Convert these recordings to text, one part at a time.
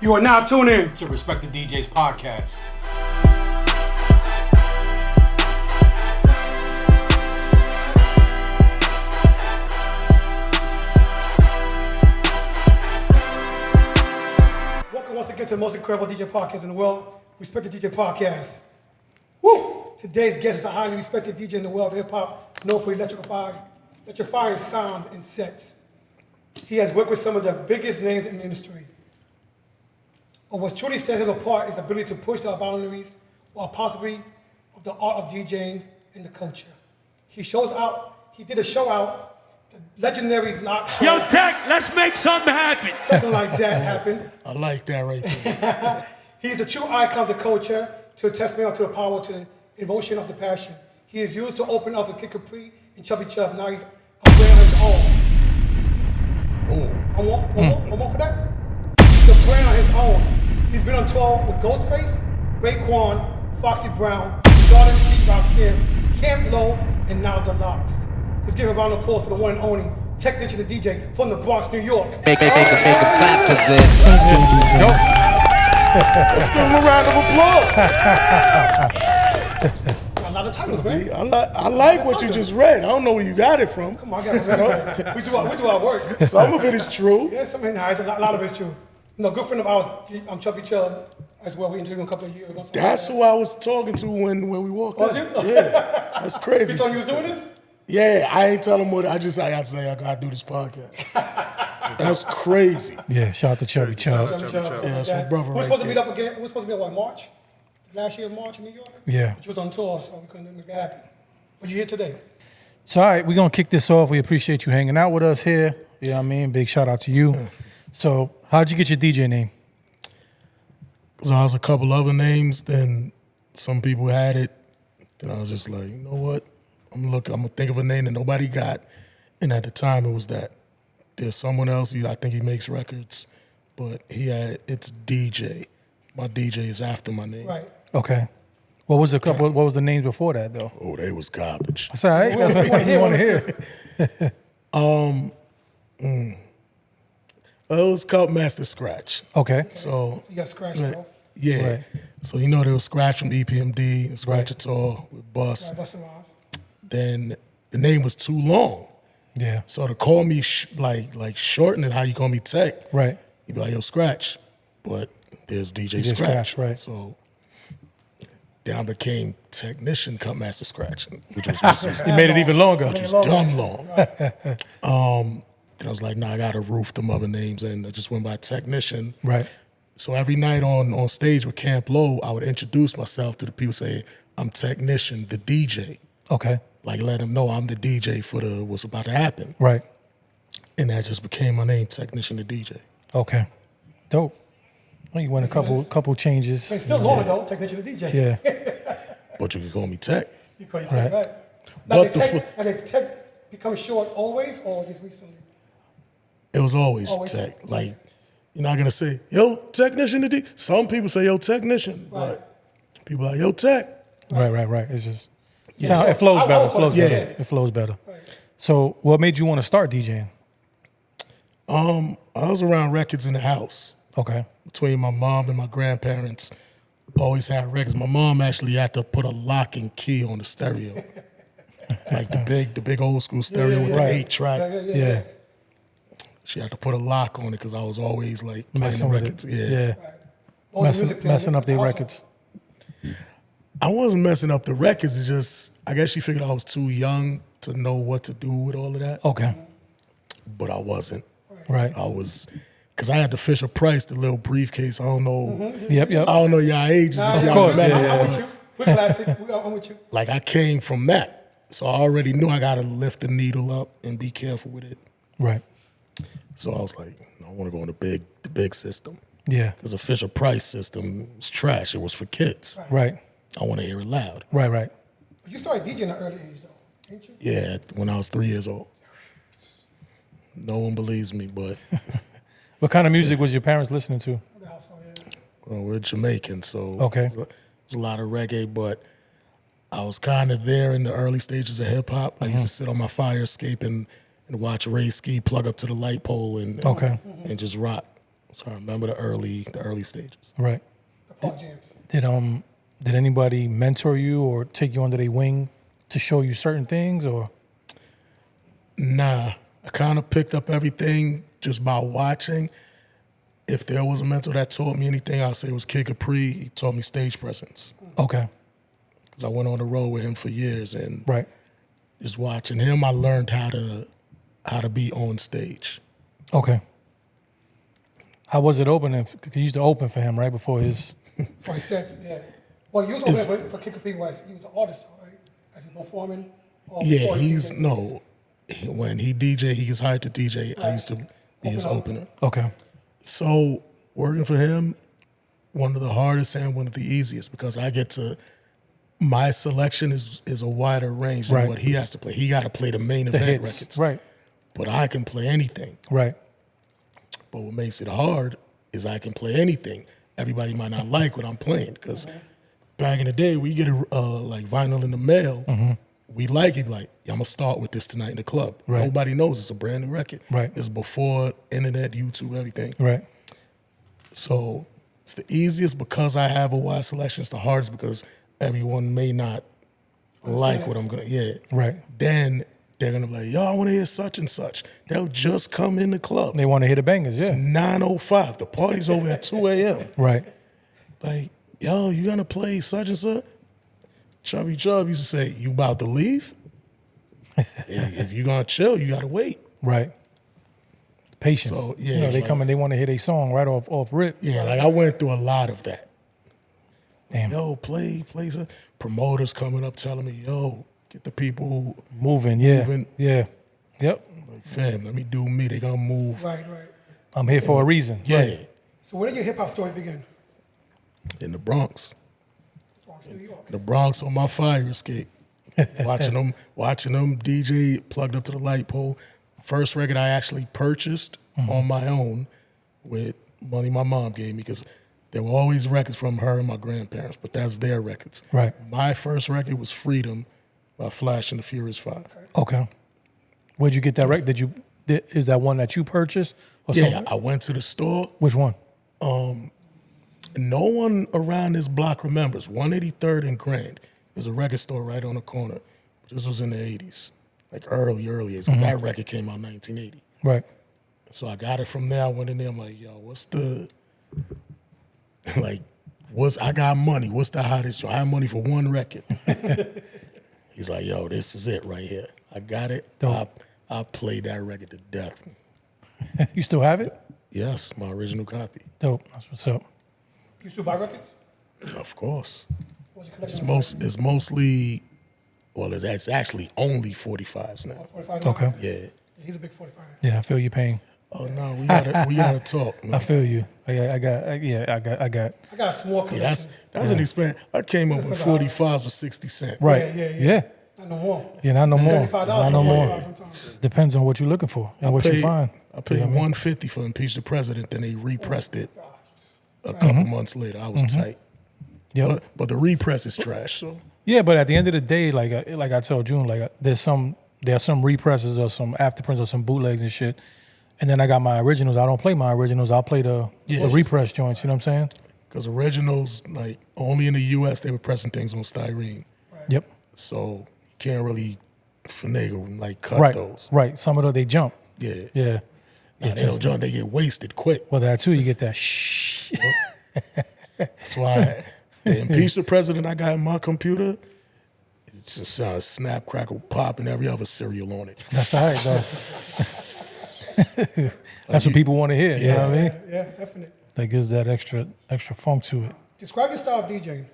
You are now tuned in to Respect the DJ's podcast. Welcome once again to the most incredible DJ podcast in the world, Respect the DJ podcast. Woo! Today's guest is a highly respected DJ in the world of hip-hop, known for electrifying sounds and sets. He has worked with some of the biggest names in the industry. But what truly sets him apart is his ability to push the boundaries while possibly of the art of DJing and the culture. He did a show out, the legendary lock show. Yo, Tech, let's make something happen. Something like that happened. I like that right there. He's a true icon of the culture, to a testament to the power, to the emotion of the passion. He is used to open up with Kid Capri and Chubby Chub. Now he's a brand on his own. One more for that? He's a brand on his own. He's been on tour with Ghostface, Raekwon, Foxy Brown, Jordan C. Rakim, Camp Low, and now The Locks. Let's give a round of applause for the one and only technician and DJ from the Bronx, New York. Make a clap to this. Let's give him a round of applause. A lot of titles, man. I like what you just read. I don't know where you got it from. Come on, I got it. We do our work. Some of it is true. Yeah, some of it is. A lot of it's true. No, good friend of ours, I'm Chubby Chub, as well. We interviewed him a couple of years ago. That's who I was talking to when we walked Was in. you? Yeah, that's crazy. He told you he was doing this? Yeah, I ain't tell him what. I gotta say I gotta do this podcast. That's crazy. Yeah, shout out to Chubby Chub. Yeah, that's my brother. We're supposed to meet up again. We're supposed to meet up in March? Last year in March in New York? Yeah. But you was on tour, so we couldn't make it happen. But you're here today. So, all right, we're going to kick this off. We appreciate you hanging out with us here. You know what I mean? Big shout out to you. So, how'd you get your DJ name? So I was a couple other names, then some people had it. Then I was just like, you know what? I'm gonna think of a name that nobody got. And at the time it was that. There's someone else, I think he makes records, but it's DJ. My DJ is after my name. Right. Okay. What was the names before that, though? Oh, they was garbage. That's all right. That's what you want to hear. It was called Master Scratch. Okay. So You got scratched, bro. yeah. Right. So there was Scratch from EPMD, and Scratch at all with Bus. Right, Busta Rhymes. Then the name was too long. Yeah. So to call me shorten it, how you call me Tech? Right. You be like, yo, Scratch. But there's DJ Scratch. Scratch, right. So then I became Technician Cut Master Scratch, which was You made it even longer. dumb long. Then I was like, nah, I gotta roof them other names, and I just went by Technician. Right. So every night on stage with Camp Low, I would introduce myself to the people, saying, I'm Technician, the DJ. Okay. Like let them know I'm the DJ for what's about to happen. Right. And that just became my name, Technician, the DJ. Okay. Dope. Well, you went a couple changes. It's still long, though, technician and DJ. Yeah. But you can call me Tech. You call you Tech, Right. right? Now, But did Tech become short always, or just recently? It was always Tech. Like, you're not gonna say, yo, Technician, the DJ. Some people say, yo, Technician. Right. But people are like, yo, Tech. Right. It's just it flows better. It flows better. Right. So, what made you want to start DJing? I was around records in the house. Okay. Between my mom and my grandparents, always had records. My mom actually had to put a lock and key on the stereo. Like the big old school stereo with the 8-track. Yeah. She had to put a lock on it because I was always like playing Messing the with records. it. Yeah. What was the music playing Messing up in their the records. I wasn't messing up the records. It's just, I guess she figured I was too young to know what to do with all of that. Okay. But I wasn't. Right. I was, because I had the Fisher Price, the little briefcase. I don't know. Yep. I don't know y'all ages. If y'all course, remember. yeah. I'm with you. We're classic. I'm with you. Like I came from that. So I already knew I got to lift the needle up and be careful with it. Right. So I was like, I want to go in the big system. Yeah. Because the Fisher Price system was trash. It was for kids. Right. I want to hear it loud. Right. But you started DJing at an early age, though, didn't you? Yeah, when I was 3 years old. No one believes me, but What kind of music was your parents listening to? The household, yeah. well, we're Jamaican, so Okay. there's a lot of reggae, but I was kind of there in the early stages of hip hop. I used to sit on my fire escape and watch Ray Ski plug up to the light pole and Okay. and just rock. So I remember the early stages. Right. The park jams. Did anybody mentor you or take you under their wing to show you certain things or? Nah, I kind of picked up everything just by watching. If there was a mentor that taught me anything, I'll say it was Kid Capri. He taught me stage presence. Okay. Because I went on the road with him for years, and Right. just watching him, I learned how to be on stage. Okay. How was it opening? Because you used to open for him, right, before his... For his sets, yeah. Well, you was over there for Kid Capri he was an artist, right? As he's performing. Or Yeah, before he's DJ? no. When he DJ, he gets hired to DJ. I used to be his opener. Okay. So working for him, one of the hardest and one of the easiest because I get to. My selection is a wider range than Right. what he has to play. He got to play the main The event hits. records, Right. but I can play anything. Right. But what makes it hard is I can play anything. Everybody might not like what I'm playing because back in the day, we get like vinyl in the mail. We like it. Like, I'm gonna start with this tonight in the club. Right. Nobody knows it's a brand new record. Right. It's before internet, YouTube, everything. Right. So it's the easiest because I have a wide selection. It's the hardest because everyone may not like what I'm gonna. Yeah. Right. Then they're gonna be like, yo, I want to hear such and such. They'll just come in the club. They want to hear the bangers, It's yeah. 9:05. The party's over at 2 a.m. Right. Like, yo, you gonna play such and such? Chubby Chub used to say, you about to leave? If you gonna chill, you gotta wait. Right. Patience. So, yeah, You know, they like- come and they want to hear their song right off rip. Yeah, like I went through a lot of that. Damn. Yo, play some promoters coming up telling me, yo, get the people Moving, yeah. Moving. Yeah. Yep. like, fam, let me do me. They gonna move. Right. I'm here for a reason. Yeah, Right. So where did your hip hop story begin? in the Bronx. Bronx, New York. The Bronx on my fire escape. watching them DJ plugged up to the light pole. First record I actually purchased on my own with money my mom gave me because there were always records from her and my grandparents, but that's their records. Right. My first record was Freedom by Flash and the Furious 5. Okay. Where'd you get that record? Is that one that you purchased? Or Yeah, something? I went to the store. Which one? No one around this block remembers. 183rd and Grand. There's a record store right on the corner. This was in the 80s, like early 80s. That record came out in 1980. Right. So I got it from there. I went in there. I'm like, yo, what's the, I got money. What's the hottest? I have money for one record. He's like, yo, this is it right here. I got it. Dope. I played that record to death. You still have it? Yes, my original copy. Dope. That's what's up. You still buy records? Of course. What's your collection? It's mostly, well, it's actually only 45s now. 45 Okay. Yeah. He's a big 45. Yeah, I feel your pain. Oh no, we gotta talk, man. I feel you. I got. I got a small collection. Yeah, that's an expense. I came up with 45s for 60 cents. Right. Yeah. Not no more. Yeah, not no more. $35 Not no for more. 45 sometimes. Depends on what you're looking for and what you find. I paid $150 for Impeach the President, then they repressed it a couple months later. I was tight. Yep. But the repress is trash. So Yeah, but at the end of the day, like I told June, there are some represses or some afterprints or some bootlegs and shit. And then I got my originals. I don't play my originals. I'll play the repress joints. You know what I'm saying? because originals, like only in the U.S. they were pressing things on styrene. Yep. So you can't really finagle and like cut those. Right. Some of those they jump. Yeah. Yeah. Nah, they don't jump. They get wasted quick. Well, that too. You get that shh. That's why the impeach the president I got in my computer, it's just snap, crackle, pop, and every other cereal on it. That's all right, though. That's what people want to hear. You know what I mean? Yeah, definitely. That gives that extra funk to it. Describe your style of DJing.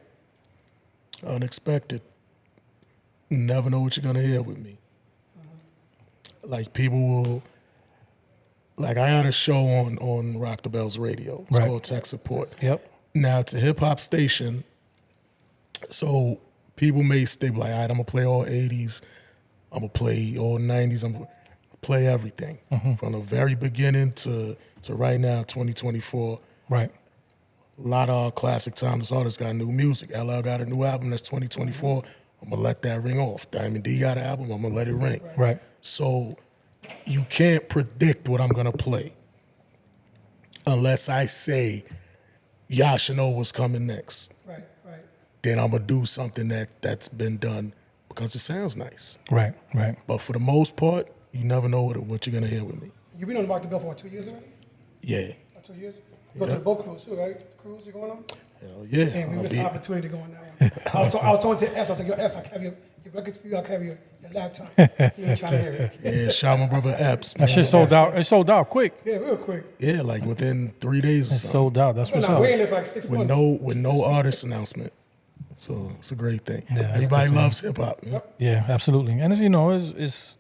Unexpected. Never know what you're gonna hear with me. Like people will, like I had a show on Rock the Bells Radio. It's Right. called Tech Support. Yep. Now it's a hip hop station, so people may stay like, all right, I'm gonna play all 80s, I'm gonna play all 90s, I'm gonna play everything from the very beginning to right now, 2024. Right. A lot of our classic timeless artists got new music. LL got a new album that's 2024. I'm gonna let that ring off. Diamond D got an album. I'm gonna let it ring. Right. So you can't predict what I'm gonna play. unless I say, y'all should know what's coming next. Right. Then I'm gonna do something that's been done because it sounds nice. Right. But for the most part, you never know what you're gonna hear with me. You've been on the Rock the Bell for what, 2 years already? Yeah. About 2 years? You go to the boat cruise too, right? The cruise you're going on? Hell yeah. Damn, we I'll missed be- the opportunity to go on that one. I was talking to Epps. I was like, yo, Epps, I can have your records for you. I can have your laptop. He ain't trying to hear it. Yeah, shout my brother Epps. That shit sold out. It sold out quick. Yeah, real quick. Yeah, like within 3 days or It something. sold out. That's Been what's on up. waiting list for like 6 With months. no artist announcement. So it's a great thing. Yeah, that's Everybody good, loves hip hop. Yeah, absolutely. And it's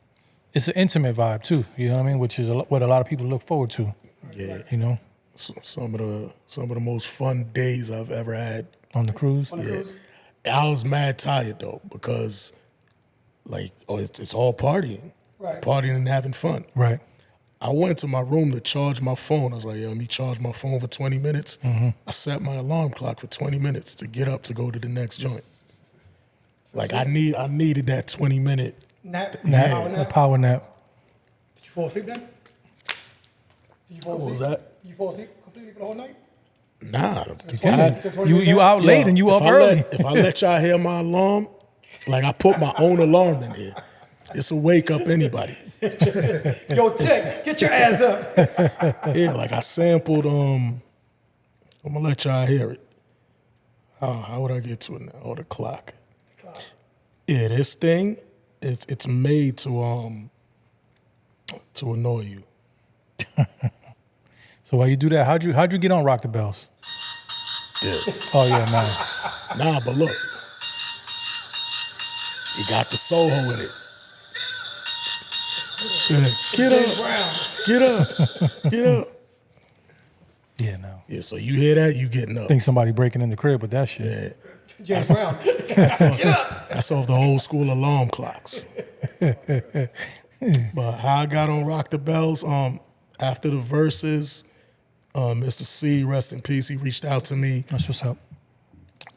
it's an intimate vibe too. You know what I mean? Which is what a lot of people look forward to. Yeah. You know, So, some of the most fun days I've ever had. on the cruise. On the cruise? I was mad tired though because it's all partying. Right. Partying and having fun. Right. I went to my room to charge my phone. I was like, yo, let me charge my phone for 20 minutes. Mm-hmm. I set my alarm clock for 20 minutes to get up to go to the next joint. Like I needed that 20-minute. Nap? Nap, Power a nap? power nap. Did you fall asleep then? Did you fall What asleep? was that? Did you fall asleep completely for the whole night? Nah. You out late and you up early. If I let y'all hear my alarm, like I put my own alarm in here, it's a wake up anybody. Yo, Tech, get your ass up. Yeah, like I sampled. I'm gonna let y'all hear it. How would I get to it now? Oh, the clock. Yeah, this thing, it's made to annoy you. So while you do that, how'd you get on Rock the Bells? This. Oh yeah, nah. Nah, but look, you got the Soho in it. Yeah. Get James up, Brown. get up, get up. Yeah, no. Yeah, so you hear that, you getting up. Think somebody breaking in the crib with that shit. Yeah. James Brown. That's off the old school alarm clocks. But how I got on Rock the Bells, after the Verzuz, Mr. C, rest in peace, he reached out to me. That's what's up.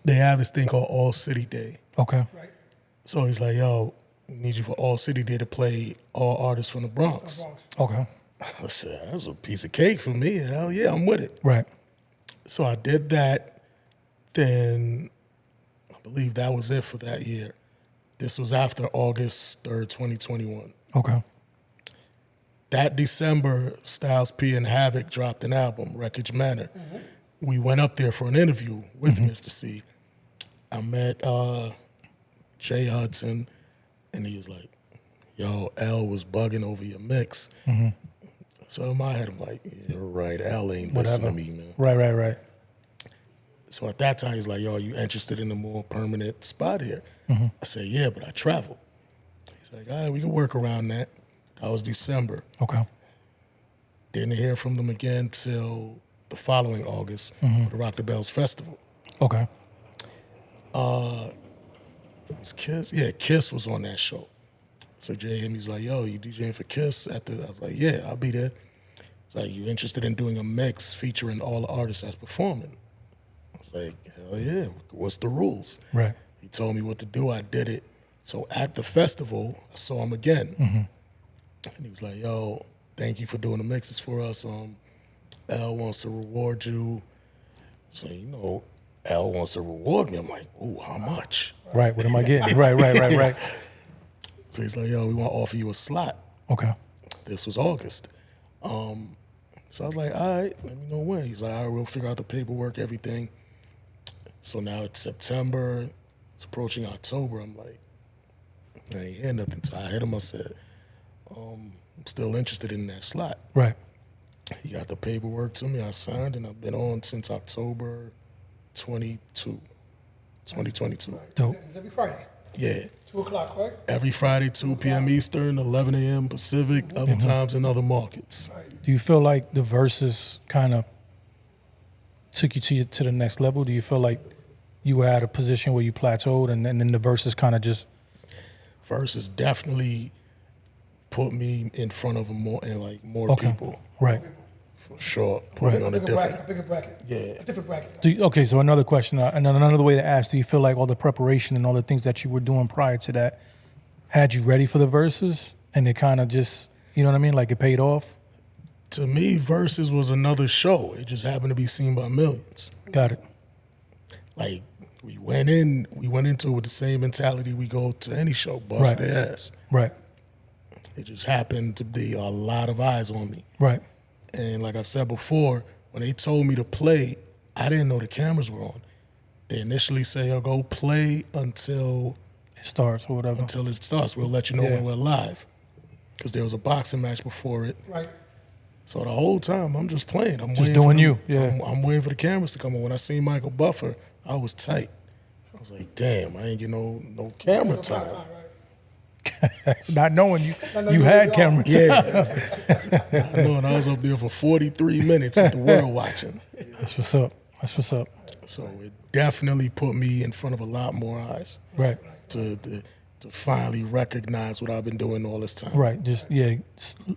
They have this thing called All City Day. Okay. Right. So he's like, yo, we need you for All City Day to play all artists from the Bronx. Okay. I said, that's a piece of cake for me. Hell yeah, I'm with it. Right. So I did that. Then I believe that was it for that year. This was after August 3rd, 2021. Okay. That December, Styles P and Havoc dropped an album, Wreckage Manor. We went up there for an interview with Mr. C. I met Jay Hudson, and he was like, yo, L was bugging over your mix. So in my head, I'm like, you're right, L ain't listening to me, man. Right. So at that time, he's like, yo, are you interested in a more permanent spot here? I said, yeah, but I travel. He's like, all right, we can work around that. That was December. Okay. Didn't hear from them again till the following August for the Rock the Bells Festival. Okay. It was Kiss? Yeah, Kiss was on that show. So Jay hit me, he's like, yo, you DJing for Kiss? I was like, yeah, I'll be there. He's like, you interested in doing a mix featuring all the artists that's performing? I was like, hell yeah, what's the rules? Right. He told me what to do, I did it. So at the festival, I saw him again. And he was like, yo, thank you for doing the mixes for us. L wants to reward you. So, you know, L wants to reward me. I'm like, ooh, how much? Right. What am I getting? Right. So he's like, yo, we want to offer you a slot. Okay. This was August. So I was like, all right, let me know when. He's like, all right, we'll figure out the paperwork, everything. So now it's September. It's approaching October. I'm like, I ain't hear nothing. So I hit him. I said, I'm still interested in that slot. Right. He got the paperwork to me. I signed, and I've been on since October 2022. Dope. It's every Friday. Yeah. 2 o'clock, right? Every Friday, 2 p.m. Eastern, 11 a.m. Pacific, other times in other markets. Do you feel like the Verzuz kind of took you to the next level? Do you feel like you were at a position where you plateaued and then the Verzuz kind of just... Verzuz definitely put me in front of more Okay. people. Right. For sure. Put me on a different... Bigger bracket. Yeah. A different bracket. Okay, so another question, and another way to ask, do you feel like all the preparation and all the things that you were doing prior to that had you ready for the Verzuz and it kind of just, you know what I mean, like it paid off? To me, Verzuz was another show. It just happened to be seen by millions. Got it. Like, we went into it with the same mentality we go to any show, bust Right. their ass. Right. It just happened to be a lot of eyes on me. Right. And like I've said before, when they told me to play, I didn't know the cameras were on. They initially say, "Oh, go play until It starts or whatever. it starts. We'll let you know Yeah. when we're live." Because there was a boxing match before it. Right. So the whole time I'm just playing. I'm Just waiting doing for you, yeah. I'm waiting for the cameras to come on. When I seen Michael Buffer, I was tight. I was like, damn, I ain't get no camera time. Not knowing you knowing you you had were camera time. Yeah. I know, and I was up there for 43 minutes with the world watching. That's what's up. That's what's up. So it definitely put me in front of a lot more eyes Right. to finally recognize what I've been doing all this time. Right. Just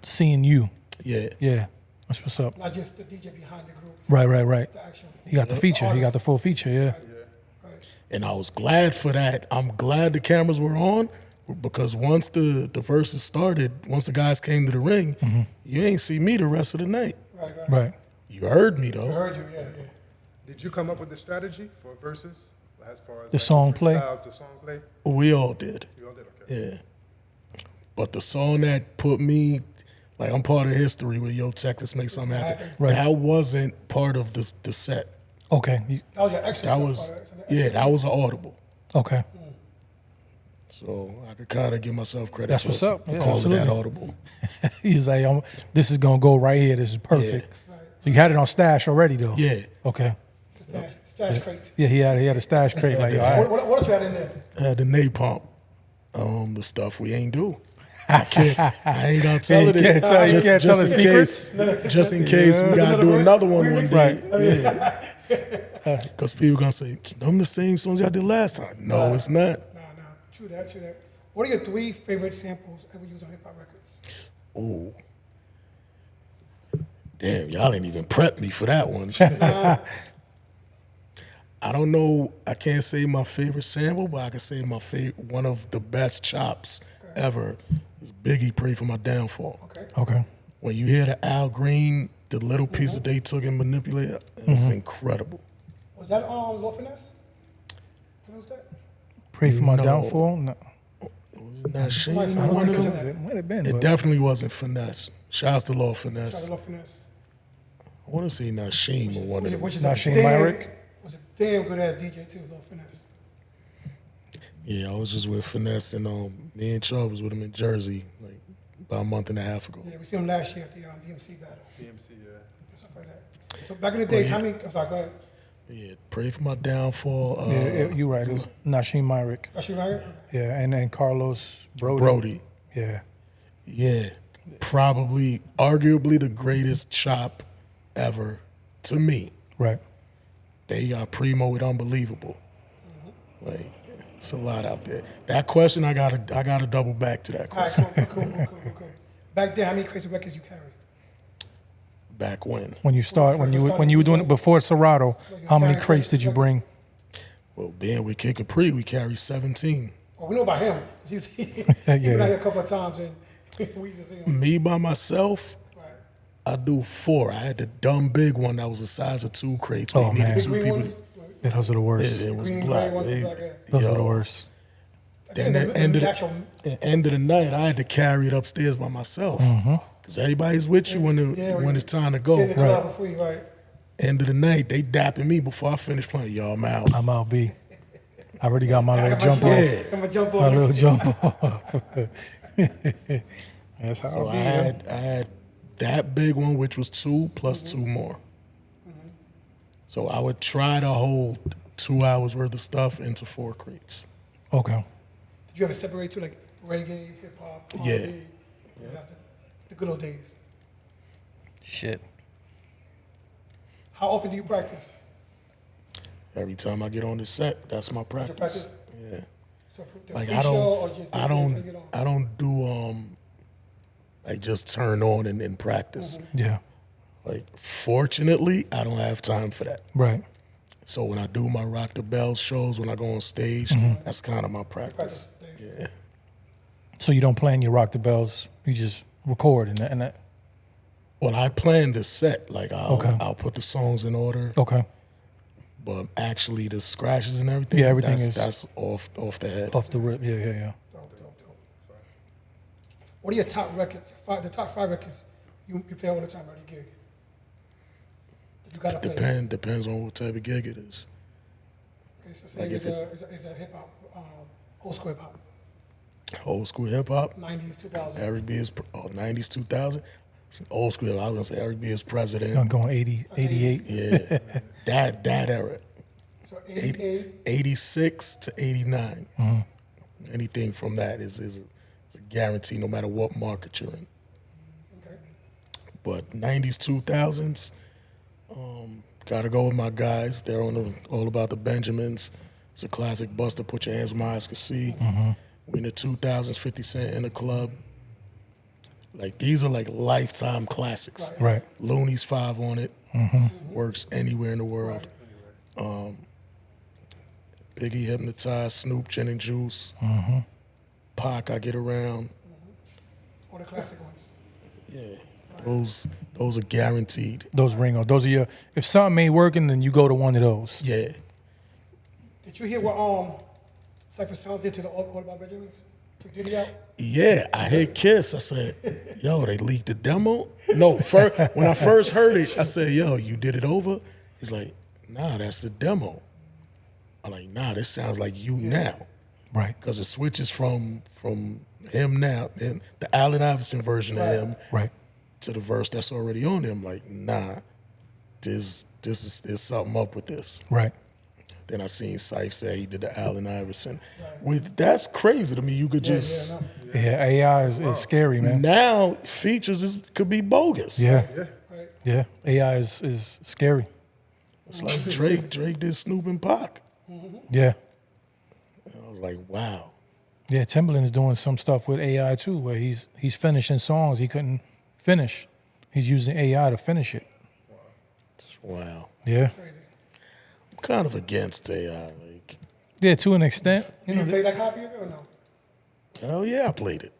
seeing you. Yeah. Yeah. That's what's up. Not just the DJ behind the group. Right. The actual. You got the feature. You got the full feature, yeah. And I was glad for that. I'm glad the cameras were on because once the Verzuz started, once the guys came to the ring, you ain't see me the rest of the night. Right. Right. You heard me I though. heard you. Yeah. Did you come up with the strategy for Verzuz as far as The song play? freestyles, the song play? We all did. You all did, okay. Yeah. But the song that put me, like I'm part of history with Yo Tech, let's make something happen. Right. That wasn't part of the set. Okay. That was your extra That stuff, was, right? yeah, that was an audible. Okay. So I could kind of give myself credit That's for, what's up. for Yeah, calling that absolutely. audible. He's like, this is gonna go right here. This is perfect. So you had it on stash already though? Yeah. Okay. Stash crate. Yeah, he had a stash crate. Like, all right. What else you had in there? I had the napalm, the stuff we ain't do. I ain't gonna tell you it. can't tell- you can't tell the Just in case we gotta do another one one day. Right. Yeah. Because people gonna say, them the same songs y'all did last time. No, it's not. Nah. True that. What are your 3 favorite samples ever used on hip hop records? Ooh. Damn, y'all ain't even prepped me for that one. I don't know. I can't say my favorite sample, but I can say my one of the best chops ever is Biggie "Pray for My Downfall." Okay. Okay. When you hear the Al Green, the little piece that they took and manipulated, it's incredible. Was that Low Finesse? What was that? Pray for my No. downfall. No. Was it not Shane? Might- on one of them? It might have been. It but- definitely wasn't Finesse. Shouts to Law Shout Finesse. out Low Finesse. I want to say Nasheem or one of them. Which is Nasheem damn, Myrick? was a damn good ass DJ too, Low Finesse. Yeah, I was just with Finesse and me and Chubb was with him in Jersey like about a month and a half ago. Yeah, we see him last year at the DMC battle. DMC, yeah. And stuff like that. So back in the days, how many? I'm sorry, go ahead. Yeah, Pray for My Downfall. Yeah, you're right. It was Nasheem Myrick. Nasheem Myrick? Yeah, and then Carlos Brody. Brody. Yeah. Yeah, probably, arguably the greatest chop ever to me. Right. They got Primo with Unbelievable. Like, it's a lot out there. That question, I gotta double back to that All right, question. cool. Back then, how many crazy records you carried? Back when? When you were doing it before Serato, how many crates did you bring? Well, being with Kid Capri, we carried 17. Oh, we know about him. He's been out here a couple of times, and we just see him. Me by myself, Right. I do 4. I had the dumb big one that was the size of 2 crates. We Oh, needed man. 2 Green people. ones? Yeah, those are the worst. It was Green, black. gray ones, They- black, yeah. Those yo, are the worst. Then at the end of actual, the night, I had to carry it upstairs by myself. Mm-hmm. Because everybody's with you when it's time to go. in the club for free, right? End of the night, they dapping me before I finish playing. Yo, I'm out. I'm out B. I already got my little jump off. Yeah. I'm gonna jump My on little it. jump off. That's how So I I be. had that big one, which was 2 plus 2 more. So I would try to hold 2 hours worth of stuff into 4 crates. Okay. Did you ever separate to like reggae, hip hop, R&B? Yeah. That's the good old days. Shit. How often do you practice? Every time I get on the set, that's my What's your practice. practice? Yeah. So the Like pre-show or just I bring it on? don't do like just turn on and practice. Yeah. Like fortunately, I don't have time for that. Right. So when I do my Rock the Bell shows, when I go on stage, that's kind of my practice. Practice days. Yeah. So you don't plan your Rock the Bells. You just record and that. Well, I plan the set. Like Okay. I'll put the songs in order, Okay. but actually the scratches and everything. Yeah, everything that's off the head. Off the rip. Yeah. Dope. What are your top records? The top 5 records you play all the time at your gig? That you gotta play. Depends on what type of gig it is. Okay, so say Like it's if a hip hop, old school hip hop, Old school hip hop. 90s, 2000. Eric B is 90s 2000. It's old school. I was gonna say Eric B is president. I'm going 80, 88. Yeah, that era. So 88. 86 to 89. Anything from that is a guarantee, no matter what market you're in. Okay. But 90s, 2000s, gotta go with my guys. They're all about the Benjamins. It's a classic Buster, Put Your Hands Where My Eyes Can See. In the 2000s, 50 Cent in the Club. Like, these are like lifetime classics. Right. Looney's 5 on it. Works anywhere in the world. Biggie, Hypnotized, Snoop, Gin and Juice. Pac, I Get Around. All the classic ones. Yeah. Those are guaranteed. Those ring. Those are your. If something ain't working, then you go to one of those. Yeah. Did you hear what Cypher Sounds did to the All About Benjamins? Took Diddy out? Yeah, I hit Kiss. I said, yo, they leaked the demo? No, when I first heard it, I said, yo, you did it over? He's like, nah, that's the demo. I'm like, nah, this sounds like you now. Right. Because it switches from him now, and the Allen Iverson version of him Right. to the verse that's already on him. Like, nah, there's something up with this. Right. Then I seen Syph say he did the Allen Iverson. That's crazy to me. You could just Yeah. AI is scary, man. now features could be bogus. Yeah. Right. Yeah. AI is scary. It's like Drake did Snoop and Pac. Yeah. And I was like, wow. Yeah. Timbaland is doing some stuff with AI too, where he's finishing songs he couldn't finish. He's using AI to finish it. Wow. Yeah. Crazy. I'm kind of against AI. Like, Yeah. To an extent. Do you play that copy of it or no? hell yeah, I played it.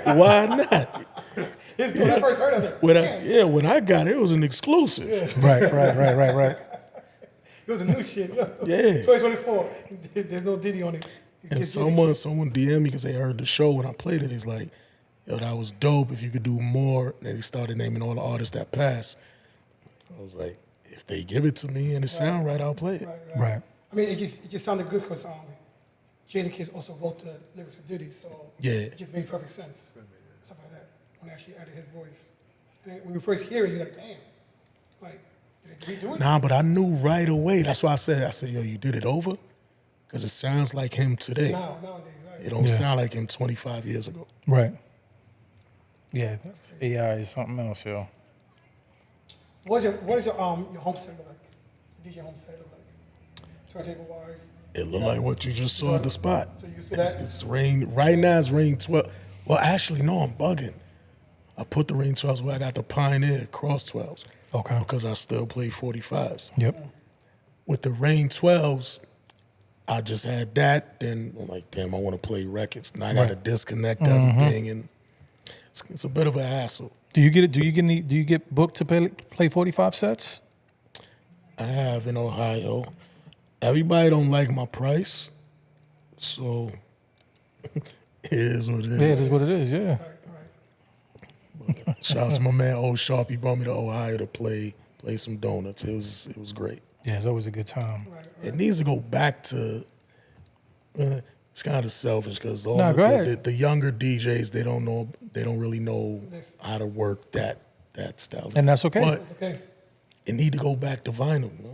Why not? When I first heard it, I was like, damn, When I got it, it was an exclusive. Right. it was a new shit. Yeah. 2024, there's no Diddy on it. It's And just Diddy. someone DM'd me because they heard the show when I played it. He's like, yo, that was dope. If you could do more. And he started naming all the artists that passed. I was like, if they give it to me and it sound right, I'll play it. Right. I mean, it just sounded good because Jadakiss also wrote the lyrics for Diddy, so Yeah. it just made perfect sense. Stuff like that. When they actually added his voice. And then when you first hear it, you're like, damn. Like, did he redo it? Nah, but I knew right away. That's why I said, yo, you did it over? Because it sounds like him today. Nowadays, right? It don't sound like him 25 years ago. Right. Yeah. AI is something else, yo. What is your home set look like? The DJ home set look like? Turntable wise. It looked like what you just saw at the spot. So you used to that? It's rain. Right now it's rain 12. Well, actually, no, I'm bugging. I put the rain 12s where I got the Pioneer cross 12s. Okay. Because I still play 45s. Yep. With the rain 12s, I just had that. Then I'm like, damn, I want to play records. Now I got to disconnect everything, and it's a bit of a hassle. Do you get it? Do you get booked to play 45 sets? I have in Ohio. Everybody don't like my price, so it is what it is. Yeah, it is what it is. Yeah. Shout out to my man Old Sharp. He brought me to Ohio to play some donuts. It was great. Yeah, it's always a good time. It needs to go back to. It's kind of selfish because Go ahead. the younger DJs they don't really know how to work that style. And that's okay. But It's okay. it need to go back to vinyl. Man.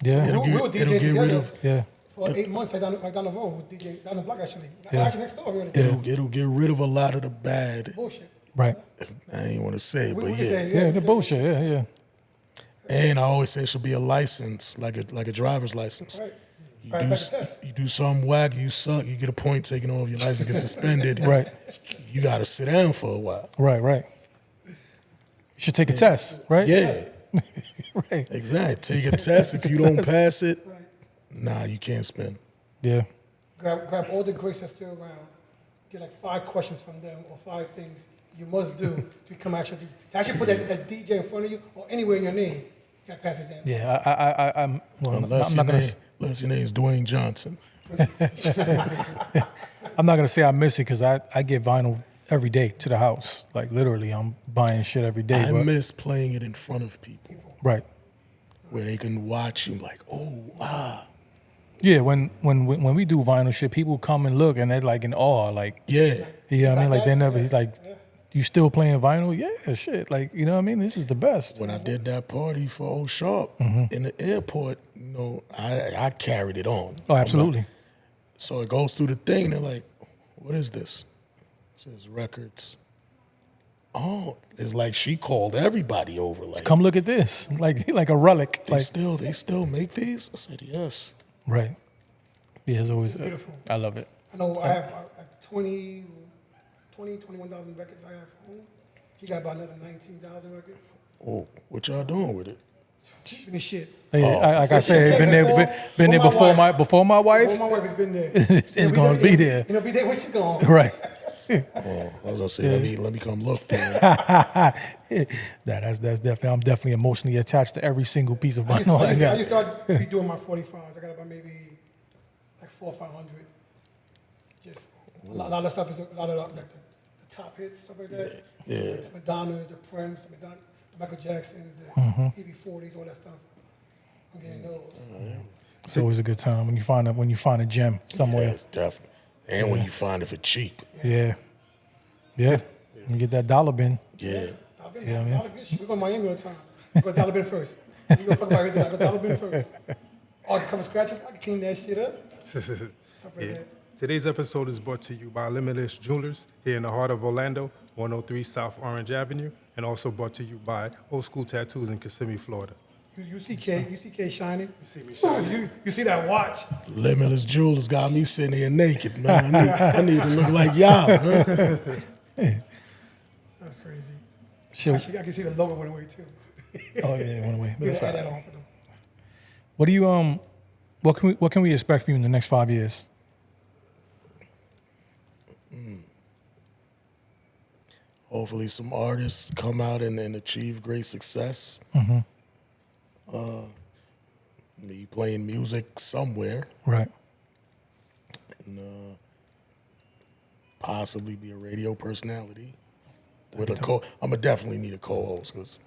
Yeah. It'll We were get DJing rid together of Yeah. for 8 months right down the road with DJ, down the block actually. Yeah. Actually next door, really. it'll get rid of a lot of the bad. Bullshit. Right. I ain't want to say it, We but can yeah. say, Yeah, the bullshit. Yeah. And I always say it should be a license, like a driver's license. Right. You Right, do like a test. you do something whack, you suck, you get a point taken off, your license gets suspended. Right. You got to sit down for a while. Right. You should take a test, right? Yeah, Right. exactly. Take a test. If you don't pass it, nah, you can't spin. Yeah. Grab all the greats that's still around. Get like 5 questions from them or 5 things you must do to become actual DJ. To actually put that DJ in front of you or anywhere in your name, you got to pass exams. Yeah, I'm Unless not gonna. unless your name's Dwayne Johnson. I'm not gonna say I miss it because I get vinyl every day to the house. Like literally, I'm buying shit every day. I but- miss playing it in front of people right. where they can watch you like, oh, wow. Yeah, when we do vinyl shit, people come and look and they're like in awe, like Yeah. you know what I mean? Like they never Yeah. like you still playing vinyl? Yeah, shit. Like, you know what I mean? This is the best. When I did that party for Old Sharp in the airport, you know, I carried it on. Oh, absolutely. So it goes through the thing, and they're like, what is this? It says records. Oh, it's like she called everybody over. Like, Come look at this. Like a relic. they Like still make these? I said, yes. right. Yeah, it's always beautiful. I love it. I know I have like 21,000 records I have home. He got about another 19,000 records. Oh, what y'all doing with it? Give me shit. Yeah, like I said, been there before my wife. Before my wife has been there. It's gonna be there. It'll be there when she's gone. Right. Oh, I was gonna say, let me come look there. That's definitely. I'm definitely emotionally attached to every single piece of I vinyl I used got. to start redoing my 45s. I got about maybe like 400 or 500. Just a lot of stuff is a lot of like the top hits, stuff like that. Yeah. Like the Madonnas, the Prince, the Michael Jacksons, the EB40s, all that stuff. I'm getting those. It's always a good time when you find a gem Yeah, somewhere. it's definitely. And when you find it for cheap. Yeah. You get that dollar bin. Yeah. Dollar bin, Yeah, man. dollar bin. We go to Miami all the time. We go Dollar Bin first. We go fuck about everything. I go Dollar Bin first. Always cover scratches. I can clean that shit up. Stuff like Yeah. that. Today's episode is brought to you by Limitless Jewelers here in the heart of Orlando, 103 South Orange Avenue, and also brought to you by Old School Tattoos in Kissimmee, Florida. You see K shining. You see me shining. You see that watch. Limitless Jewelers got me sitting here naked, man. I need to look like y'all, man. That's crazy. Shit. Actually, I can see the logo went away too. Oh yeah, it went away. But We it's gotta add all that right. on for them. What do you what can we expect from you in the next 5 years? Hopefully some artists come out and achieve great success. Me playing music somewhere Right. and possibly be a radio personality. With I'm gonna definitely need a co-host because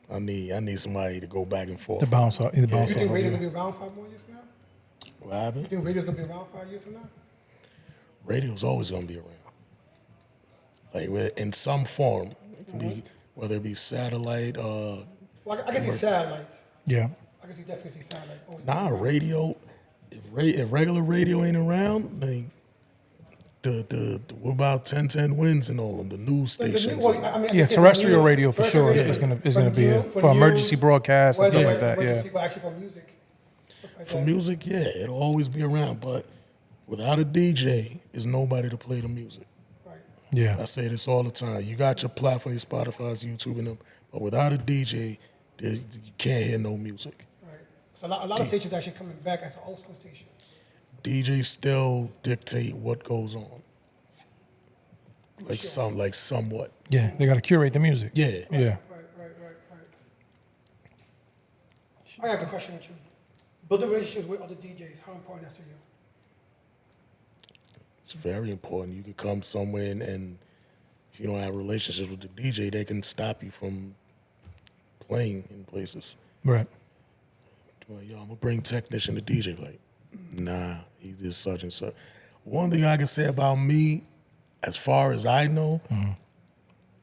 I need somebody to go back and forth. The bounce off. The bounce You off. think radio's gonna be around 5 more years from now? What happened? You think radio's gonna be around 5 years from now? Radio's always gonna be around, like in some form. It can be whether it be satellite. Well, I can see satellites. Yeah. I can definitely see satellite. Always Nah, radio. If regular radio ain't around, like the what about 1010 Wins and all of them, the news stations. Well, I mean, I Yeah, can see terrestrial from radio for sure is gonna be for emergency broadcasts and stuff like that. Yeah. Well, actually for music. Stuff like For that. music, yeah, it'll always be around. But without a DJ, is nobody to play the music. Right. Yeah. I say this all the time. You got your platform, your Spotify's, YouTube, and them, but without a DJ, you can't hear no music. Right. So a lot of stations actually coming back as an old school station. DJs still dictate what goes on. Like somewhat. Yeah. They gotta curate the music. Yeah. Yeah. Right. I have a question with you. Building relationships with other DJs, how important is that to you? It's very important. You could come somewhere and if you don't have relationships with the DJ, they can stop you from playing in places. Right. Like, yo, I'm gonna bring technician to DJ. Like, nah, he did such and such. One thing I can say about me, as far as I know,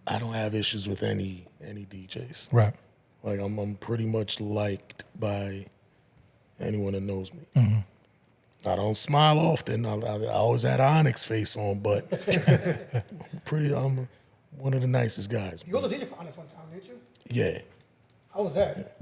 I don't have issues with any DJs. Right. Like I'm pretty much liked by anyone that knows me. I don't smile often. I always had an Onyx face on, but I'm one of the nicest guys. You also did it for Honest one time, didn't you? Yeah. How was that?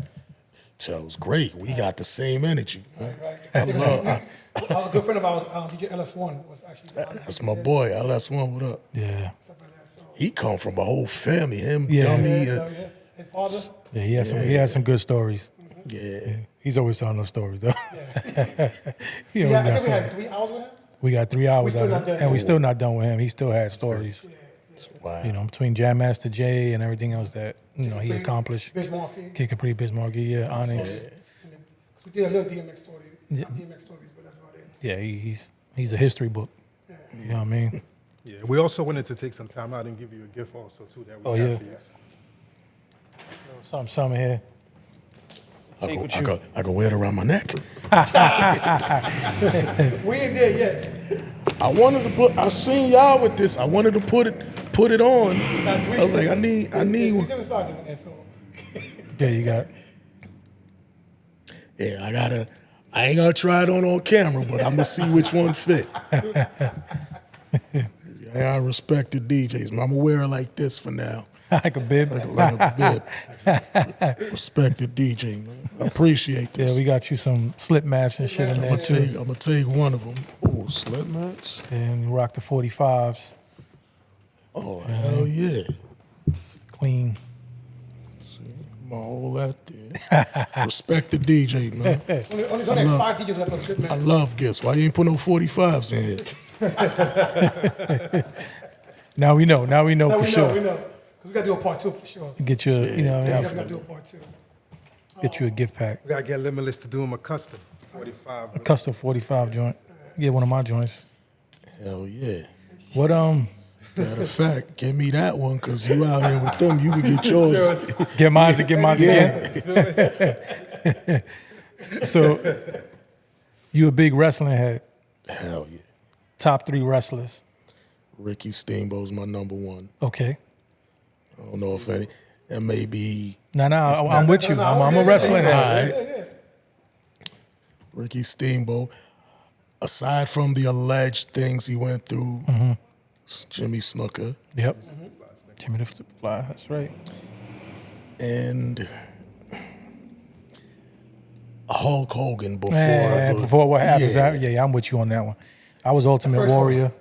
So it was great. We got the same energy. Right. I love. A good friend of ours, DJ LS1, was actually. That's my boy. LS1, what up? Yeah. Stuff like that. So, He come from a whole family. Him, Yeah. Dummy. so, yeah. His father. Yeah. He had some good stories. Yeah. He's always telling those stories though. He I always got think we some. had 3 hours with him. We got 3 hours still out not of done. it, and we still not done with him. He still had stories. Wow. You know, between Jam Master Jay and everything else that he accomplished. Bismarcky. Kick Capri, Bismarcky, yeah, Onyx. And then, 'cause we did a little DMX story. Not DMX stories, but that's about it. Yeah, he's a history book. You know what I mean? Yeah, we also wanted to take some time out and give you a gift also too that we have for you. Something here. I go wear it around my neck. We ain't there yet. I seen y'all with this. I wanted to put it on. I was like, I need Three one. different sizes in there, so. Yeah, you got. Yeah, I ain't gonna try it on camera, but I'm gonna see which one fit. I respect the DJs, man. I'm gonna wear it like this for now. Like a bib. Like a bib. Respect the DJ, man. I appreciate this. Yeah, we got you some slip mats and shit in there too. I'm gonna take one of them. Oh, slip mats. And you rock the 45s. Oh, hell yeah. Clean. See, I'm gonna hold that there. Respect the DJ, man. Only 5 DJs left on strip I matches. love gifts. Why you ain't put no 45s in here? Now we know. Now we know for sure. We know. 'Cause we gotta do a part 2 for sure. Get you, We gotta do a part 2. get you a gift pack. We gotta get Limitless to do him a custom 45. A custom 45 joint. Get one of my joints. Hell yeah. What Matter of fact, give me that one, because you out here with them, you can get yours. Get mine again. So you a big wrestling head. Hell yeah. Top 3 wrestlers. Ricky Steamboat's my number 1. Okay. I don't know if any. That may be I'm with you. I'm a wrestling head. All right. Ricky Steamboat. Aside from the alleged things he went through, Jimmy Snuka Yep. Jimmy the Fly. That's right. and Hulk Hogan before. Before what happens? Yeah. Yeah, I'm with you on that one. I was Ultimate First one. Warrior.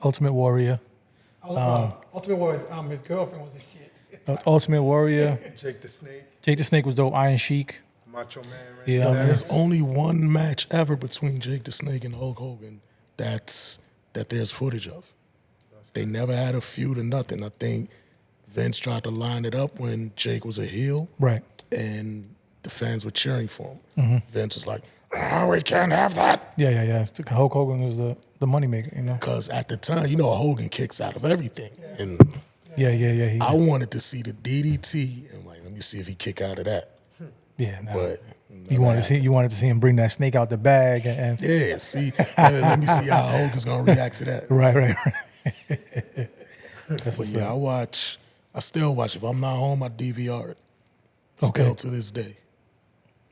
Ultimate Warrior. Ultimate Warrior, his girlfriend was the shit. Ultimate Warrior. Jake the Snake, Jake the Snake was dope. Iron Sheik. Macho Man. Yeah. There's only one match ever between Jake the Snake and Hulk Hogan that there's footage of. They never had a feud or nothing. I think Vince tried to line it up when Jake was a heel, Right. and the fans were cheering for him. Vince was like, "Oh, we can't have that." Yeah. Hulk Hogan was the moneymaker, Because at the time, Hogan kicks out of everything. And Yeah. I wanted to see the DDT, and like, let me see if he kick out of that. Nah. But you wanted to see him bring that snake out the bag and yeah, see, let me see how Hogan's gonna react to that. right. But yeah, I still watch. If I'm not home, I DVR it. Still Okay. to this day.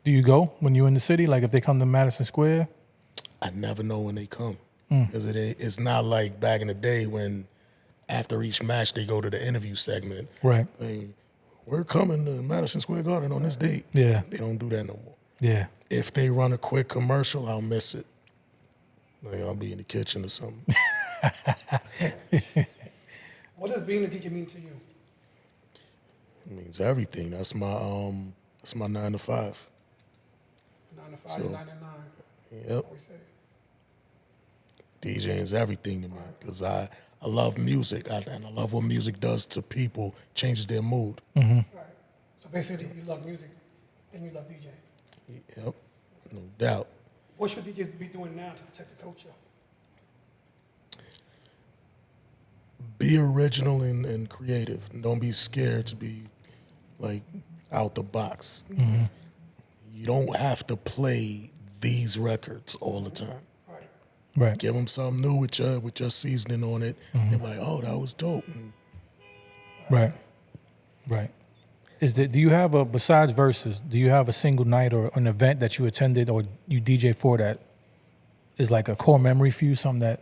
Do you go when you're in the city? Like if they come to Madison Square? I never know when they come. Because it's not like back in the day when after each match they go to the interview segment. Right. Hey, we're coming to Madison Square Garden on this date. Yeah. They don't do that no more. Yeah. If they run a quick commercial, I'll miss it. Like, I'll be in the kitchen or something. What does being a DJ mean to you? It means everything. That's my 9 to 5. 9 to 5, 9 to 9. Yep. What we say. DJing's everything to me because I love music and I love what music does to people, changes their mood. Right. So basically, you love music, then you love DJing. Yep, no doubt. What should DJs be doing now to protect the culture? Be original and creative. Don't be scared to be like out the box. You don't have to play these records all the time. Right. Give them something new with your seasoning on it. And like, oh, that was dope. And Right. Do you have besides Verzuz, do you have a single night or an event that you attended or you DJ for that is like a core memory for you, something that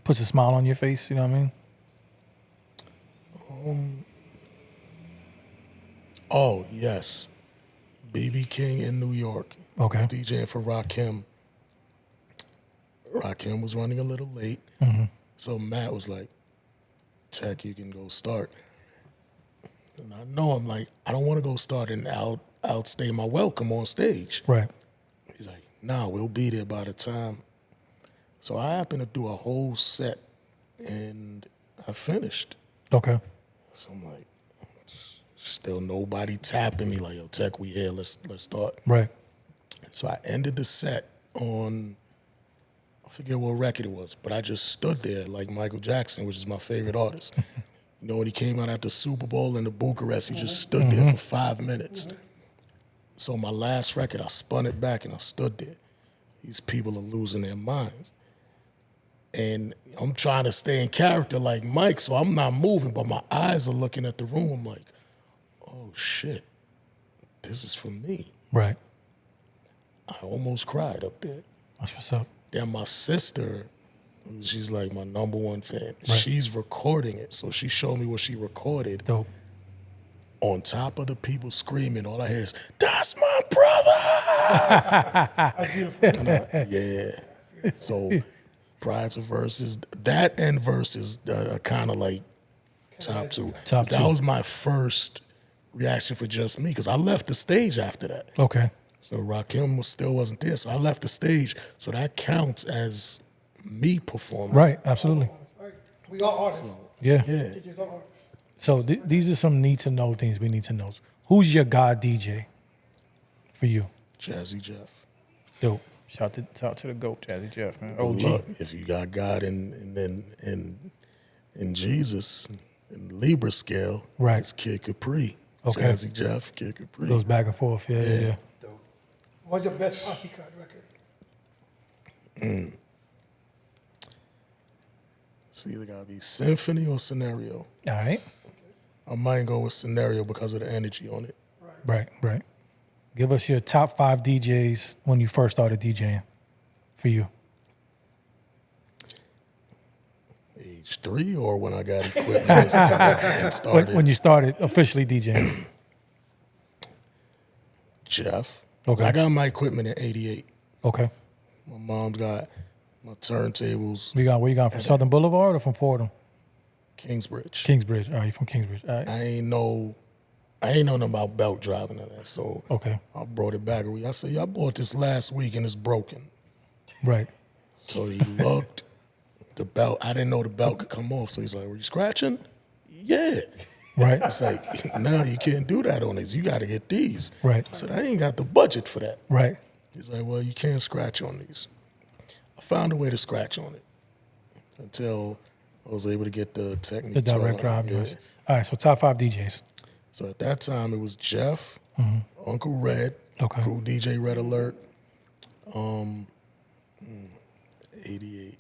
puts a smile on your face, you know what I mean? Oh, yes. BB King in New York. Okay. I was DJing for Rakim. Rakim was running a little late. So Matt was like, Tech, you can go start. And I know I'm like, I don't want to go start and outstay my welcome on stage. Right. He's like, nah, we'll be there by the time. So I happened to do a whole set and I finished. Okay. So I'm like, still nobody tapping me like, yo, Tech, we here, let's start. Right. So I ended the set on, I forget what record it was, but I just stood there like Michael Jackson, which is my favorite artist. You know, when he came out at the Super Bowl in the Bucharest, he just stood there for 5 minutes. So my last record, I spun it back and I stood there. These people are losing their minds. And I'm trying to stay in character like Mike, so I'm not moving, but my eyes are looking at the room. I'm like, oh shit, this is for me. Right. I almost cried up there. That's what's up. Then my sister, she's like my number one fan. She's recording it. So she showed me what she recorded. Dope. On top of the people screaming, all I hear is, that's my brother! That's beautiful. Yeah. So prior to Versus, that and Versus are kind of like top two. Top That two. was my first reaction for just me, because I left the stage after that. Okay. So Rakim still wasn't there. So I left the stage. So that counts as me performing. Right. Absolutely. Right. We all artists. Yeah. Yeah. DJs are artists. So these are some need to know things we need to know. Who's your God DJ for you? Jazzy Jeff. Dope. Shout to the GOAT, Jazzy Jeff, man. OG. Look, if you got God in Jesus, in Libra scale, Right. it's Kid Capri. Okay. Jazzy Jeff, Kid Capri. Goes back and forth. Yeah. What's your best posse cut record? It's either gotta be Symphony or Scenario. All right. I might go with Scenario because of the energy on it. Right. Give us your top 5 DJs when you first started DJing for you. Age 3 or when I got equipment and started. When you started officially DJing. Jeff. Okay. I got my equipment in 88. Okay. My mom's got my turntables, Where you got from Southern Boulevard or from Fordham? Kingsbridge. Kingsbridge. All right, you from Kingsbridge. All right. I ain't know nothing about belt driving and that. So Okay. I brought it back a week. I said, I bought this last week and it's broken. Right. So he looked, the belt, I didn't know the belt could come off. So he's like, were you scratching? Yeah. Right. It's like, no, you can't do that on these. You got to get these. Right. I said, I ain't got the budget for that. Right. He's like, well, you can't scratch on these. I found a way to scratch on it until I was able to get the technique. The direct drive. Yeah. Yes. All right. So top 5 DJs. So at that time, it was Jeff, Uncle Red, Okay. Cool DJ Red Alert, 88.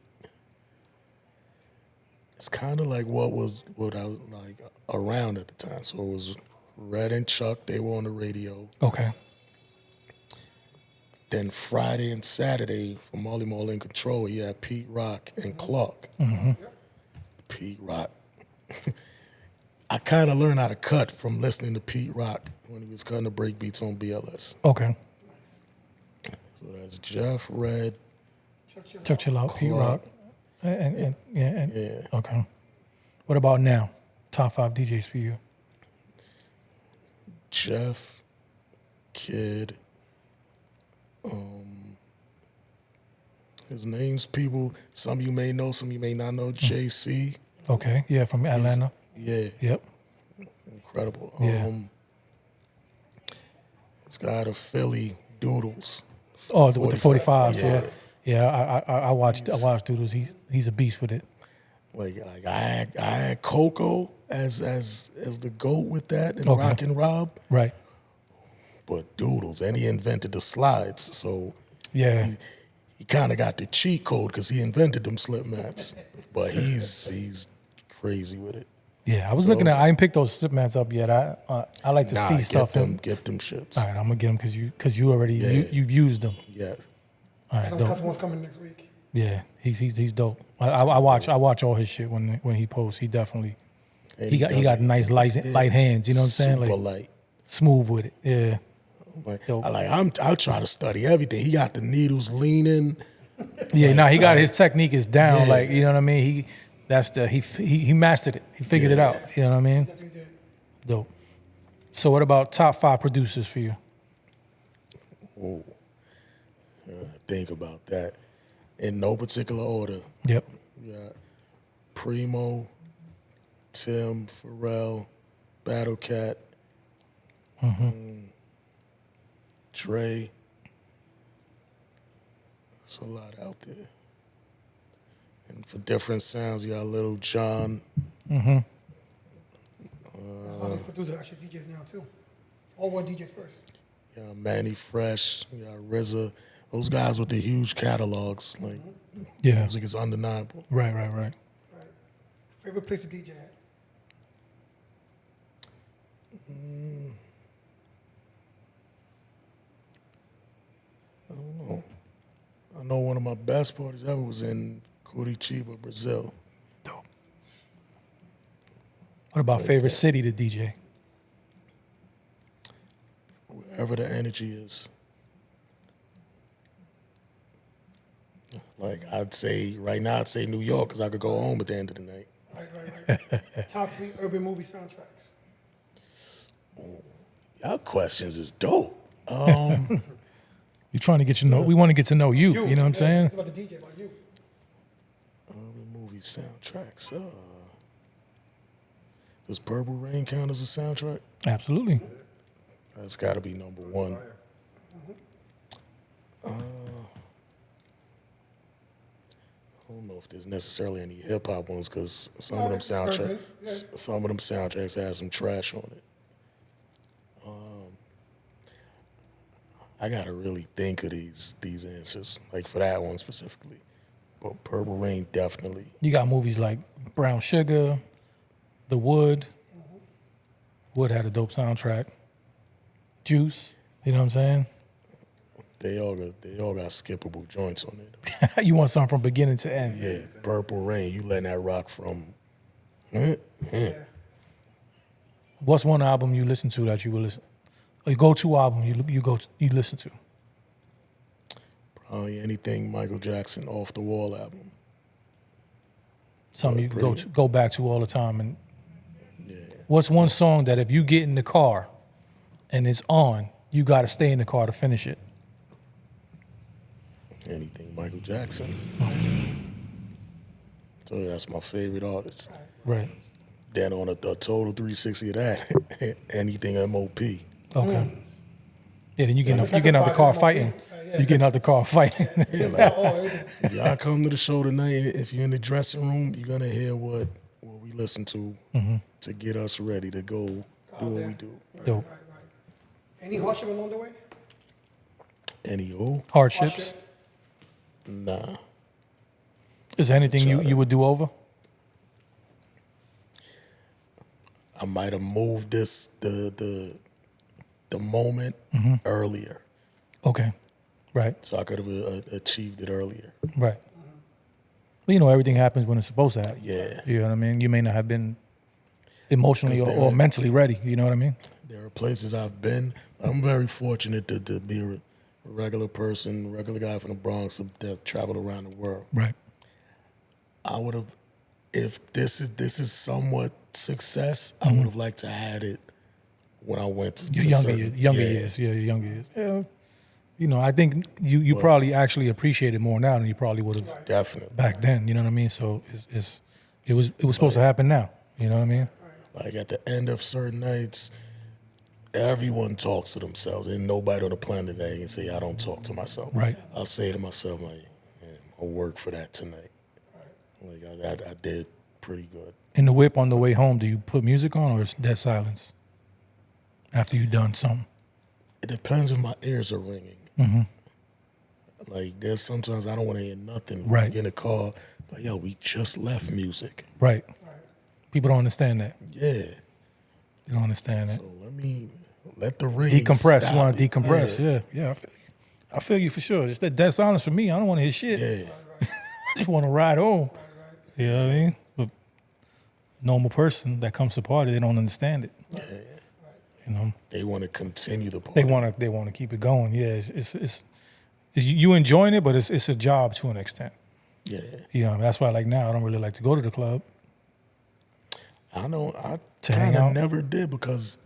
It's kind of like what I was like around at the time. So it was Red and Chuck, they were on the radio. Okay. Then Friday and Saturday for Molly Mall in Control, he had Pete Rock and Clark. Pete Rock. I kind of learned how to cut from listening to Pete Rock when he was cutting the break beats on BLS. Okay. So that's Jeff, Red, Chuck Chill Out, Pete Clark. Rock. And yeah. Yeah. Okay. What about now? Top 5 DJs for you. Jeff, Kid, his names people, some you may know, some you may not know, JC. Okay. Yeah, from Atlanta. Yeah, Yep. incredible. Yeah. It's got a Philly Doodles. Oh, with the 45s. Yeah. Yeah. I watched Doodles. He's a beast with it. Like I had Coco as the GOAT with that and Okay. Rock and Rob, Right. but Doodles, and he invented the slides, so Yeah. he kind of got the cheat code because he invented them slip mats. But he's crazy with it. Yeah. I was looking at. I didn't pick those slip mats up yet. I like to see stuff. Get them shits. All right, I'm gonna get them because you already you've used them. Yeah. All right, Some dope. custom ones coming next week. Yeah, he's dope. I watch all his shit when he posts. He definitely And he got does it nice light hands. You know what I'm saying? super Like light. smooth with it. Yeah. Like, Dope. I'll try to study everything. He got the needles leaning. Yeah. No, he got his technique is down. Yeah. Like you know what I mean. He mastered it. He figured it out. You know what I mean? Definitely did. Dope. So what about top 5 producers for you? Think about that. In no particular order. Yep. We got Primo, Tim, Pharrell, Battle Cat, Dre. It's a lot out there. And for different sounds, you got Little John. All these producers are actually DJs now too. All were DJs first. You got Manny Fresh, you got RZA. Those guys with the huge catalogs, like Yeah. music is undeniable. Right. Right. Favorite place to DJ at? I don't know. I know one of my best parties ever was in Curitiba, Brazil. Dope. What about favorite city to DJ? Wherever the energy is. Like I'd say right now, I'd say New York because I could go home at the end of the night. Right. Top 3 urban movie soundtracks. Y'all questions is dope. You're trying to get to know. We want to get to know you. You know what I'm saying? It's about the DJ, about you. Movie soundtracks. Does Purple Rain count as a soundtrack? Absolutely. That's got to be number one. I don't know if there's necessarily any hip hop ones because some of them soundtracks have some trash on it. I gotta really think of these answers, like for that one specifically. But Purple Rain definitely. You got movies like Brown Sugar, The Wood. Wood had a dope soundtrack. Juice. You know what I'm saying? They all got skippable joints on it. You want something from beginning to end. Yeah, Purple Rain. You letting that rock from. What's one album you listen to that you will listen? A go-to album you listen to? Probably anything Michael Jackson Off the Wall album. Something you go back to all the time. And Yeah. what's one song that if you get in the car and it's on, you got to stay in the car to finish it? Anything Michael Jackson. So that's my favorite artist. Right. Then on a total 360 of that, anything MOP. Okay. Yeah, then you getting out the car fighting. You getting out the car fighting. If y'all come to the show tonight, if you're in the dressing room, you're gonna hear what we listen to get us ready to go do what we do. Dope. Right. Any hardship along the way? Any who? Hardships. Nah. Is there anything you would do over? I might have moved the moment earlier, Okay. Right. so I could have achieved it earlier. Right. Well, you know, everything happens when it's supposed to happen. Yeah. You know what I mean? You may not have been emotionally 'Cause or mentally ready. You know what I mean? There are places I've been. I'm very fortunate to be a regular person, regular guy from the Bronx that traveled around the world. Right. I would have, if this is somewhat success, I would have liked to have it when I went to Your younger years. Yeah, your younger years. Yeah. You know, I think you Well- probably actually appreciate it more now than you probably would have Definitely. back then. You know what I mean? So it was supposed to happen now. You know what I mean? Like at the end of certain nights, everyone talks to themselves. Ain't nobody on the planet that can say I don't talk to myself. Right. I'll say to myself, like, man, I'll work for that tonight. Like I did pretty good. In the whip on the way home, do you put music on or is dead silence after you've done something? It depends if my ears are ringing. Like there's sometimes I don't want to hear nothing. Right. We get in the car, like yo, we just left music. Right. People don't understand that. Yeah. They don't understand that. So let the ring Decompress. stop You want to it. decompress. Yeah. I feel you for sure. It's that dead silence for me. I don't want to hear shit. Yeah. I just want to ride home. You know what I mean? But normal person that comes to party, they don't understand it. Yeah. You know, They want to continue the party. they want to keep it going. Yeah, it's you enjoying it, but it's a job to an extent. Yeah. You know, that's why like now I don't really like to go to the club. I know I To hang kind of out? never did because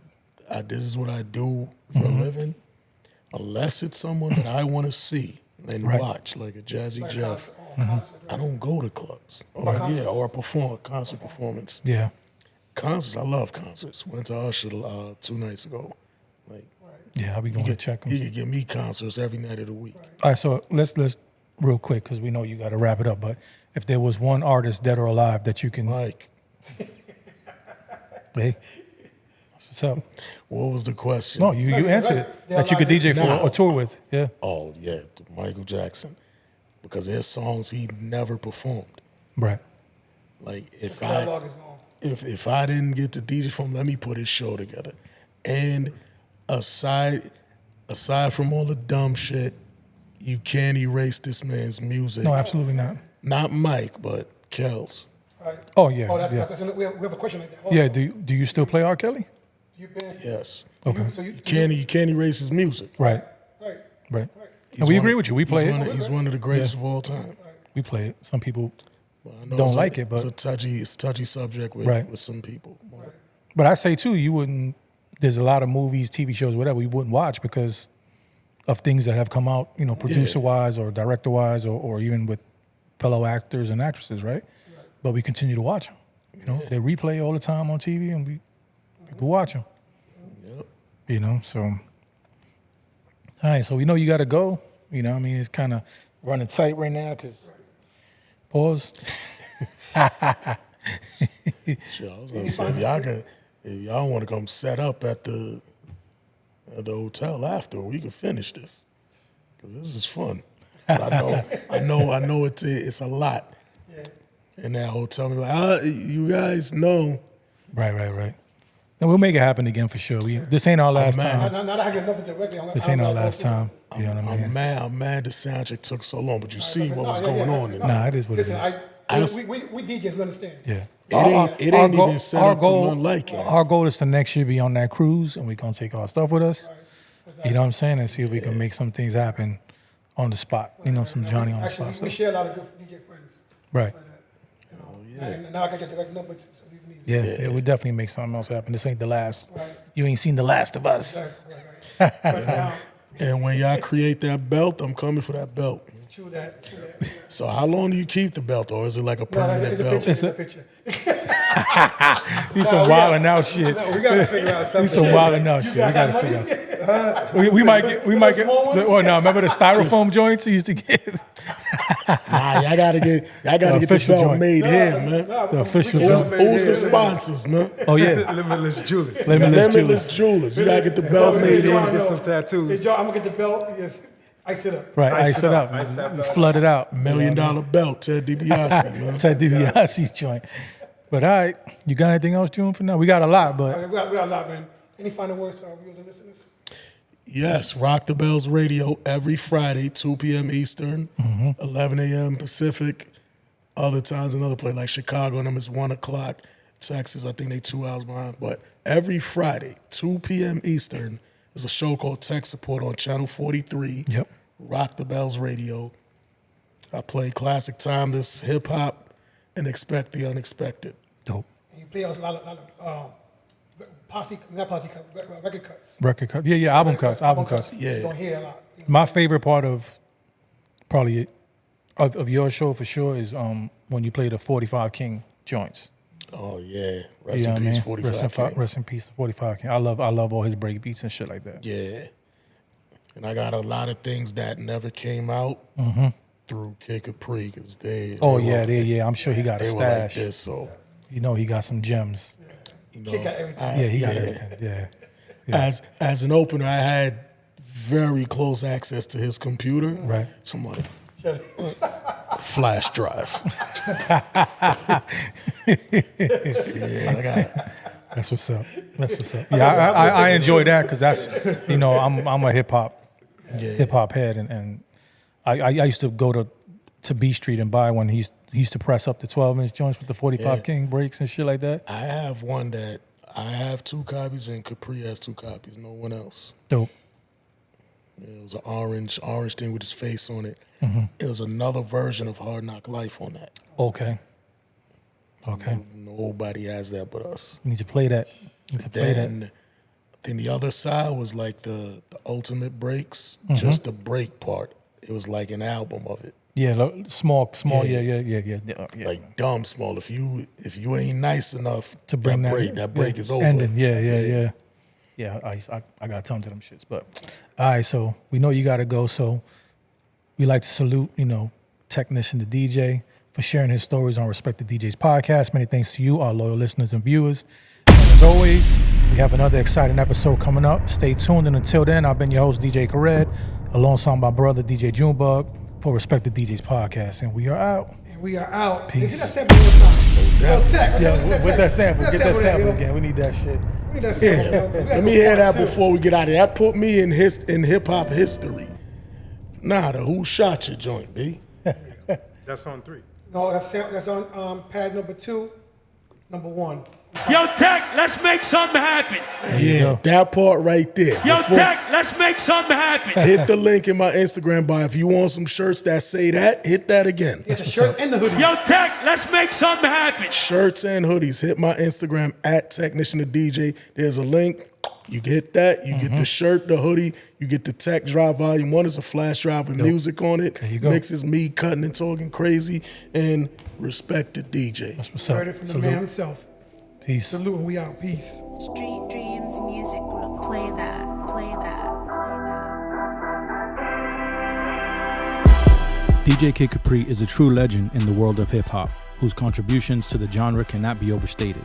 this is what I do for a living. Unless it's someone that I want to see and Right. watch, like a Jazzy Jeff, Concert, I don't go to clubs or a concert performance. Yeah. Concerts, I love concerts. Went to Usher 2 nights ago. Like, Yeah, I'll be going to check them. he could give me concerts every night of the week. All right, so let's real quick because we know you got to wrap it up. But if there was one artist, dead or alive, that you can, Mike, hey, that's what's up. what was the question? No, you answered it. That you could DJ for Now. or tour with. Yeah, Oh, yeah, Michael Jackson. Because there's songs he never performed. right. Like, if Catalog is long. if I didn't get to DJ for him, let me put his show together. And aside from all the dumb shit, you can't erase this man's music. No, absolutely not. Not Mike, but Kels. Right. Oh yeah, Oh, that's, yeah. we have a question like that. Also. Yeah. Do you still play R. Kelly? You've been. Yes. Okay. So you You can't erase his music. Right. Right. Right. He's And we one agree of- with you. We play he's it. He's one of the greatest of all time. We play it. Some people I know don't it's like it, but it's a touchy subject with, Right. with some people. But I say too, you wouldn't. There's a lot of movies, TV shows, whatever you wouldn't watch because of things that have come out, producer wise or director wise, or even with fellow actors and actresses, right? But we continue to watch them. They replay all the time on TV, and people watch them. Yep. So. All right, so we know you got to go. It's kind of running tight right now because. Pause. Sure, I was gonna say if y'all want to come set up at the hotel after, we can finish this because this is fun. But I know it's a lot. In that hotel, me like, you guys know. Right. And we'll make it happen again for sure. This ain't our last time. Now that I get number directly, This ain't our last time. You know what I mean? I'm mad the soundcheck took so long, but you see what was going on in there. Nah, it is what it is. We DJs, we understand. Yeah. It ain't even set up to none like it. Our goal is to next year be on that cruise, and we're going to take our stuff with us. You know what I'm saying? And see if we can make some things happen on the spot. Some Johnny on the spot Actually, we stuff. share a lot of good DJ friends. Right. And now I got your direct number too, so it's even easier. Yeah, it would definitely make something else happen. This ain't the last. You ain't seen the last of us. Right. And when y'all create that belt, I'm coming for that belt. True that. So how long do you keep the belt, or is it like a No, permanent it's a belt? picture. It's a picture. He's some wildin' out shit. No, we gotta figure out something. He's some wildin' out shit. We gotta figure out. We might get. small ones? Oh no! Remember the styrofoam joints he used to get? Nah, y'all gotta get the official belt joint. made here, man. The official we joint. Who's the sponsors, man? Oh yeah, Limitless Jewelers. Limitless Jewelers. Jewelers. You gotta get the belt made Hey, here. John, Get yo, some tattoos. Hey, Joe, I'm gonna get the belt. Yes, ice it up. Right, ice it up, Ice that belt. flood it out. $1 million belt, Ted DiBiase, man. It's that DiBiase joint. But all right, you got anything else, June? For now, we got a lot, but We got a lot, man. Any final words to our viewers and listeners? Yes, Rock the Bells Radio every Friday, 2 p.m. Eastern, 11 a.m. Pacific. Other times, another place like Chicago, and them is 1 o'clock. Texas, I think they 2 hours behind. But every Friday, 2 p.m. Eastern, there's a show called Tech Support on Channel 43. Yep. Rock the Bells Radio. I play classic timeless hip hop and expect the unexpected. dope. And you play us a lot of record cuts. Record cut, yeah, album cuts. Yeah. You don't hear a lot. My favorite part of probably of your show for sure is when you play the 45 King joints. Oh, yeah. You Rest know in what I peace, mean? 45 King. Rest in peace, 45 King. I love all his break beats and shit like that. Yeah. And I got a lot of things that never came out through Kid Capri because they. Oh they yeah, were, I'm sure he got a They were like stash. this, so. He got some gems. You know, Kid got everything. Yeah, he got everything. Yeah. As an opener, I had very close access to his computer. Right. Somebody. Flash drive. Yeah, I got. That's what's up. Yeah, I enjoy that because that's I'm a hip hop head and I used to go to B Street and buy one. He used to press up the 12-inch joints with the 45 King breaks and shit like that. I have one that I have 2 copies and Capri has 2 copies. No one else. Dope. It was an orange thing with his face on it. It was another version of Hard Knock Life on that. Okay. Nobody has that but us. Need to play that. Then the other side was like the ultimate breaks, just the break part. It was like an album of it. Yeah, small. Yeah. Like dumb small. If you ain't nice enough To bring that break is over. Ending. Yeah. Yeah, I got tons of them shits. But all right, so we know you got to go. So we like to salute, technician, the DJ, for sharing his stories on Respect the DJ's podcast. Many thanks to you, our loyal listeners and viewers. And as always, we have another exciting episode coming up. Stay tuned. And until then, I've been your host, DJ Khaled, alongside my brother, DJ Junebug, for Respect the DJ's podcast. And we are out. We are out. Peace. Get that sample one time. Yo, Tech. With that sample. Get that sample again. We need that shit. We need that sample. Yeah. Let me hear that before we get out of here. That put me in hip hop history. Nah, the Who Shot Your joint, B. That's on 3. No, that's on pad number 2, number 1. Yo, Tech, let's make something happen. Yeah, that part right there. Yo, Tech, let's make something happen. Hit the link in my Instagram bio. If you want some shirts that say that, hit that again. Get the shirts and the hoodies. Yo, Tech, let's make something happen. Shirts and hoodies. Hit my Instagram at Technician the DJ. There's a link. You get that. You get the shirt, the hoodie. You get the Tech Drive Volume 1. It's a flash drive with music on it. There you go. Mixes me cutting and talking crazy. And Respect the DJ. That's what's up. Heard it from the man himself. Peace. Salute and we out. Peace. Street Dreams Music Group. Play that. Play that. DJ Kid Capri is a true legend in the world of hip-hop, whose contributions to the genre cannot be overstated.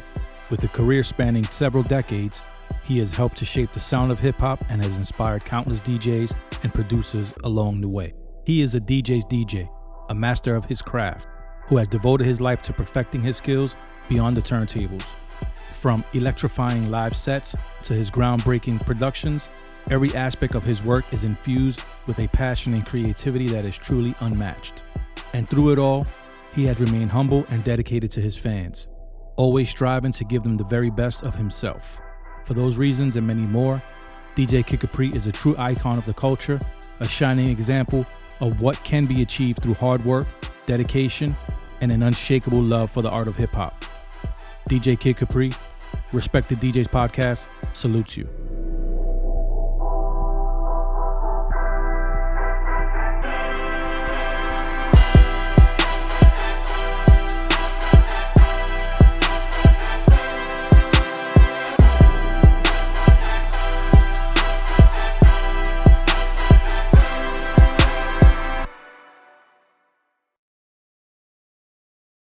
With a career spanning several decades, he has helped to shape the sound of hip-hop and has inspired countless DJs and producers along the way. He is a DJ's DJ, a master of his craft, who has devoted his life to perfecting his skills beyond the turntables. From electrifying live sets to his groundbreaking productions, every aspect of his work is infused with a passion and creativity that is truly unmatched. And through it all, he has remained humble and dedicated to his fans, always striving to give them the very best of himself. For those reasons and many more, DJ Kid Capri is a true icon of the culture, a shining example of what can be achieved through hard work, dedication, and an unshakable love for the art of hip-hop. DJ Kid Capri, Respect the DJ's podcast, salutes you.